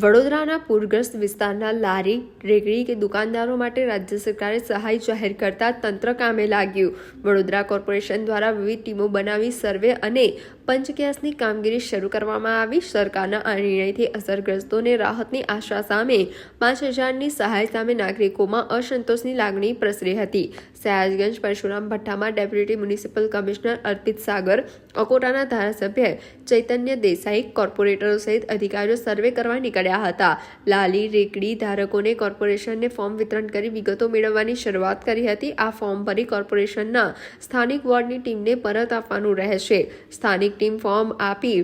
વડોદરાના પૂરગ્રસ્ત વિસ્તારના લારી રેકડી કે દુકાનદારો માટે રાજ્ય સરકારે સહાય જાહેર કરતા તંત્ર કામે લાગ્યું। વડોદરા કોર્પોરેશન દ્વારા વિવિધ ટીમો બનાવી સર્વે અને પંચકેસની કામગીરી શરૂ કરવામાં આવી। સરકારના આ નિર્ણયથી અસરગ્રસ્તોને રાહતની આશા સામે 5,000ની સહાય સામે નાગરિકોમાં અસંતોષની લાગણી પ્રસરી હતી। સયાજગંજ પરશુરામ ભઠ્ઠામાં deputy municipal commissioner Arpit Sagar, અકોટાના ધારાસભ્ય ચૈતન્ય દેસાઈ, કોર્પોરેટરો સહિત અધિકારીઓ સર્વે કરવા નીકળ્યા હતા। લાલી રેકડી ધારકોને કોર્પોરેશનને ફોર્મ વિતરણ કરી વિગતો મેળવવાની શરૂઆત કરી હતી। આ ફોર્મ ભરી કોર્પોરેશનના સ્થાનિક વોર્ડની ટીમને પરત આપવાનું રહેશે। સ્થાનિક ટીમ ફોર્મ આપી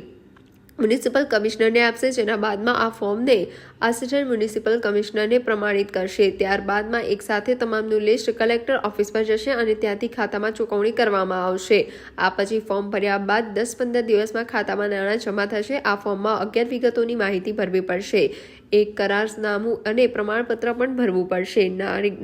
મ્યુનિસિપલ કમિશનરને આપશે, જેના બાદમાં આ ફોર્મને આસિસ્ટન્ટ મ્યુનિસિપલ કમિશનરને પ્રમાણિત કરશે। ત્યારબાદમાં એક સાથે તમામનું લિસ્ટ કલેક્ટર ઓફિસ પર જશે અને ત્યાંથી ખાતામાં ચૂકવણી કરવામાં આવશે। આ પછી ફોર્મ ભર્યા બાદ 10-15 દિવસમાં ખાતામાં નાણાં જમા થશે। આ ફોર્મમાં 11 વિગતોની માહિતી ભરવી પડશે। એક કરારનામું અને પ્રમાણપત્ર પણ ભરવું પડશે।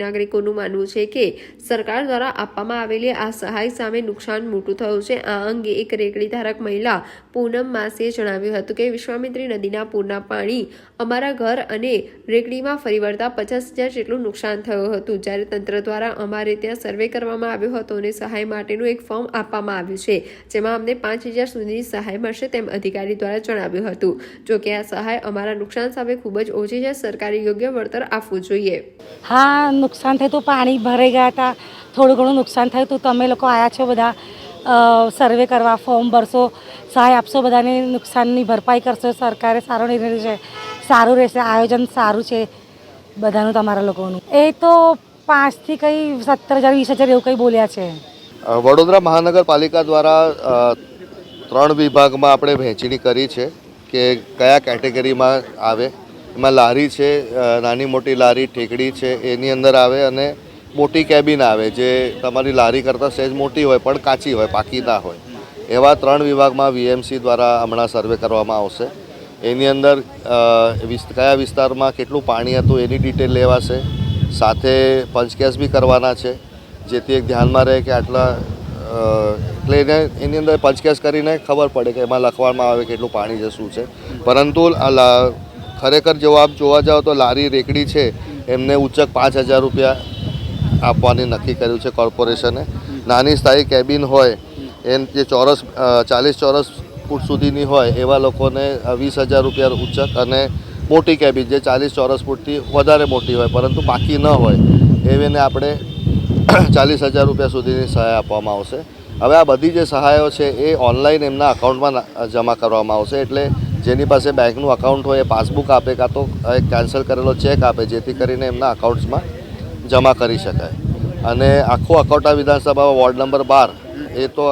નાગરિકોનું માનવું છે કે સરકાર દ્વારા આપવામાં આવેલી આ સહાય સામે નુકસાન મોટું થયું છે। આ અંગે એક રેકડી ધારક મહિલા પૂનમ માસીએ જણાવ્યું હતું કે વિશ્વામિત્રી નદીના પૂરના પાણી અમારા ઘર અને રેકડીમાં ફરી વળતા 50,000 જેટલું નુકસાન થયું હતું। જ્યારે તંત્ર દ્વારા અમારે ત્યાં સર્વે કરવામાં આવ્યો હતો અને સહાય માટેનું એક ફોર્મ આપવામાં આવ્યું છે, જેમાં અમને 5,000 સુધીની સહાય મળશે તેમ અધિકારી દ્વારા જણાવ્યું હતું। જોકે આ સહાય અમારા નુકસાન સામે ખૂબ જ ઓછી છે। સરકારે યોગ્ય વળતર આપવું જોઈએ। હા, નુકસાન થયું, પાણી ભરાઈ ગયા હતા, થોડું ઘણું નુકસાન થયું હતું। તમે લોકો આવ્યા છો બધા સર્વે કરવા, ફોર્મ ભરશો, સહાય આપશો, બધાને નુકસાનની ભરપાઈ કરશો। સરકારે સારો નિર્ણય છે, સારું રહેશે, આયોજન સારું છે બધાનું તમારા લોકોનું। એ તો 5થી કંઈ 17,000 20,000 એવું કંઈ બોલ્યા છે। વડોદરા મહાનગરપાલિકા દ્વારા 3 વિભાગમાં આપણે વહેંચણી કરી છે કે કયા કેટેગરીમાં આવે। એમાં લારી છે, નાની મોટી લારી ઠેકડી છે, એની અંદર આવે, અને મોટી કેબિન આવે જે તમારી લારી કરતાં સહેજ મોટી હોય પણ કાચી હોય, પાકી ના હોય। એવા 3 વિભાગમાં વીએમસી દ્વારા હમણાં સર્વે કરવામાં આવશે। એની અંદર કયા વિસ્તારમાં કેટલું પાણી હતું એની ડિટેલ લેવાશે, સાથે પંચકેસ બી કરવાના છે, જેથી એક ધ્યાનમાં રહે કે આટલા એટલે એની અંદર પંચકેસ કરીને ખબર પડે કે એમાં લખવામાં આવે કેટલું પાણી છે, શું છે। પરંતુ ખરેખર જો આપ જોવા જાઓ તો લારી રેકડી છે એમને ઉચ્ચક 5,000 રૂપિયા આપવાની નક્કી કર્યું છે કોર્પોરેશને। નાની સ્થાયી કેબિન હોય એ જે 40 ચોરસ ફૂટ સુધીની હોય એવા લોકોને 20,000 રૂપિયા ઉચ્ચક, અને મોટી કેબિન જે 40 ચોરસ ફૂટથી વધારે મોટી હોય પરંતુ બાકી ન હોય એને આપણે 40,000 રૂપિયા સુધીની સહાય આપવામાં આવશે। હવે આ બધી જે સહાયો છે એ ઓનલાઈન એમના અકાઉન્ટમાં જમા કરવામાં આવશે। એટલે જેની પાસે બેંકનું અકાઉન્ટ હોય એ પાસબુક આપે, કાં તો એક કેન્સલ કરેલો ચેક આપે, જેથી કરીને એમના અકાઉન્ટ્સમાં જમા કરી શકાય। અને આખો અકોટા વિધાનસભા વોર્ડ નંબર 12 એ તો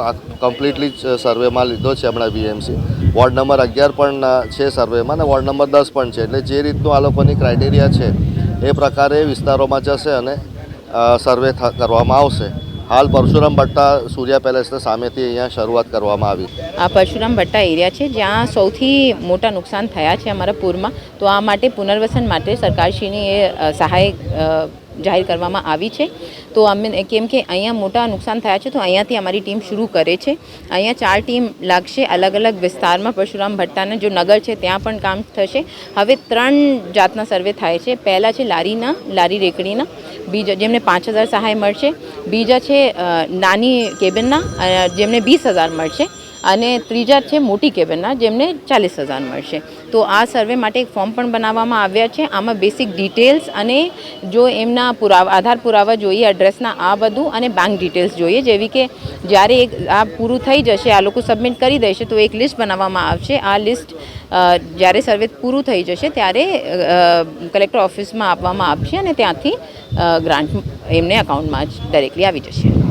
કમ્પ્લીટલી જ સર્વેમાં લીધો છે હમણાં વીએમસી। વોર્ડ નંબર 11 પણ છે સર્વેમાં, અને વોર્ડ નંબર 10 પણ છે। એટલે જે રીતનું આ લોકોની ક્રાઇટેરિયા છે એ પ્રકારે વિસ્તારોમાં જશે અને સર્વે કરવામાં આવશે। હાલ પરશુરામ ભટ્ટા સૂર્યા પેલેસના સામેથી અહીંયા શરૂઆત કરવામાં આવી। આ પરશુરામ ભટ્ટા એરિયા છે જ્યાં સૌથી મોટા નુકસાન થયા છે અમારા પૂરમાં। તો આ માટે પુનર્વસન માટે સરકારશ્રીની એ સહાય જાહેર કરવામાં આવી છે। તો અમે કેમ કે અહીંયા મોટા નુકસાન થયા છે તો અહીંયાથી અમારી ટીમ શરૂ કરે છે। અહીંયા 4 ટીમ લાગશે અલગ અલગ વિસ્તારમાં। પરશુરામ ભટ્ટાના જો નગર છે ત્યાં પણ કામ થશે। હવે 3 જાતના સર્વે થાય છે। પહેલા છે લારી રેકડીના, બીજા જેમને 5,000 સહાય મળશે, બીજા છે નાની કેબિનના જેમને 20,000 મળશે, અને ત્રીજા છે મોટી કેબિનના જેમને 40,000 મળશે। તો આ સર્વે માટે એક ફોર્મ પણ બનાવવામાં આવ્યા છે। આમાં બેસિક ડિટેલ્સ અને જો એમના આધાર પુરાવા જોઈએ, એડ્રેસના આ બધું, અને બેંક ડિટેલ્સ જોઈએ, જેવી કે જ્યારે આ પૂરું થઈ જશે, આ લોકો સબમિટ કરી દેશે તો એક લિસ્ટ બનાવવામાં આવશે। આ લિસ્ટ જ્યારે સર્વે પૂરું થઈ જશે ત્યારે કલેક્ટર ઓફિસમાં આપવામાં આવશે અને ત્યાંથી ગ્રાન્ટ એમને અકાઉન્ટમાં જ ડાયરેક્ટલી આવી જશે।